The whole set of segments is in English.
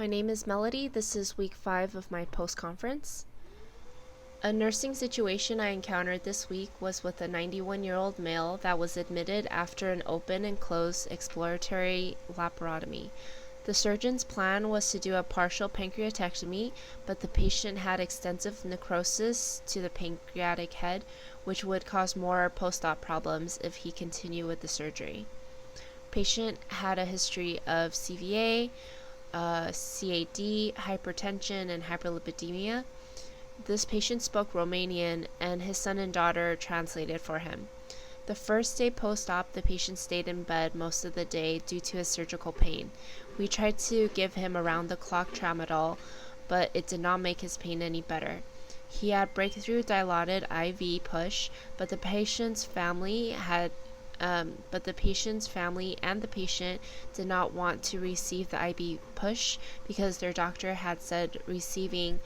My name is Melody. This is week 5 of my post-conference. A nursing situation I encountered this week was with a 91-year-old male that was admitted after an open and closed exploratory laparotomy. The surgeon's plan was to do a partial pancreatectomy, but the patient had extensive necrosis to the pancreatic head, which would cause more post-op problems if he continued with the surgery. Patient had a history of CVA, CAD, hypertension, and hyperlipidemia. This patient spoke Romanian, and his son and daughter translated for him. The first day post-op, the patient stayed in bed most of the day due to his surgical pain. We tried to give him around-the-clock tramadol, but it did not make his pain any better. He had breakthrough dilated IV push, but the patient's family and the patient did not want to receive the IV push because their doctor had said receiving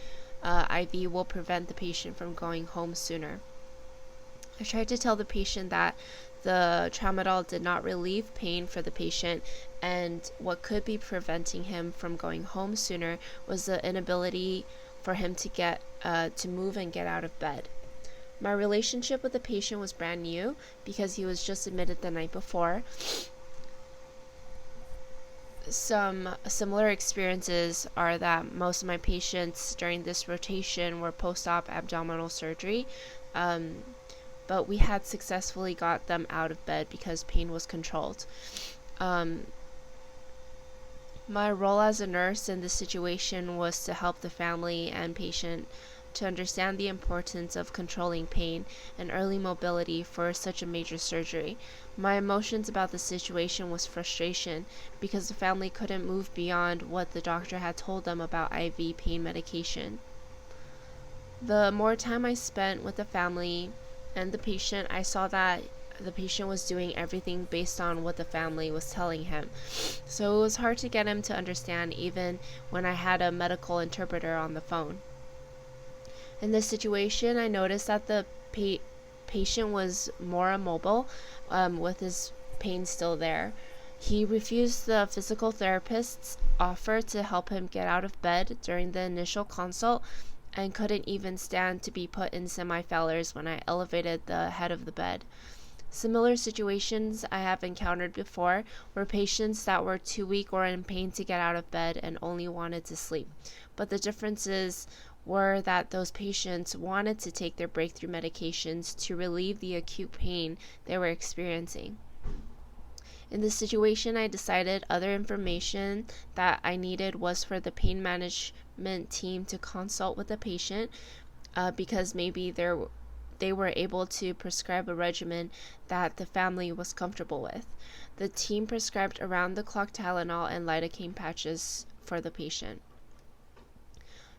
IV will prevent the patient from going home sooner. I tried to tell the patient that the tramadol did not relieve pain for the patient, and what could be preventing him from going home sooner was the inability for him to move and get out of bed. My relationship with the patient was brand new because he was just admitted the night before. Some similar experiences are that most of my patients during this rotation were post-op abdominal surgery, but we had successfully got them out of bed because pain was controlled. My role as a nurse in this situation was to help the family and patient to understand the importance of controlling pain and early mobility for such a major surgery. My emotions about the situation was frustration because the family couldn't move beyond what the doctor had told them about IV pain medication. The more time I spent with the family and the patient, I saw that the patient was doing everything based on what the family was telling him. So it was hard to get him to understand even when I had a medical interpreter on the phone. In this situation, I noticed that the patient was more immobile with his pain still there. He refused the physical therapist's offer to help him get out of bed during the initial consult and couldn't even stand to be put in semi-fallers when I elevated the head of the bed. Similar situations I have encountered before were patients that were too weak or in pain to get out of bed and only wanted to sleep. But the differences were that those patients wanted to take their breakthrough medications to relieve the acute pain they were experiencing. In this situation, I decided other information that I needed was for the pain management team to consult with the patient because maybe they were able to prescribe a regimen that the family was comfortable with. The team prescribed around-the-clock Tylenol and lidocaine patches for the patient.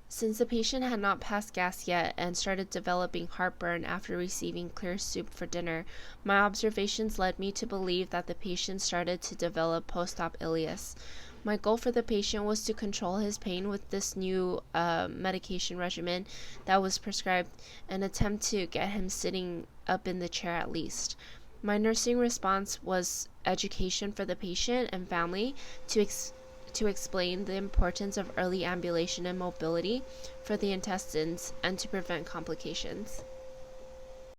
Since the patient had not passed gas yet and started developing heartburn after receiving clear soup for dinner, my observations led me to believe that the patient started to develop post-op ileus. My goal for the patient was to control his pain with this new medication regimen that was prescribed and attempt to get him sitting up in the chair at least. My nursing response was education for the patient and family to explain the importance of early ambulation and mobility for the intestines and to prevent complications.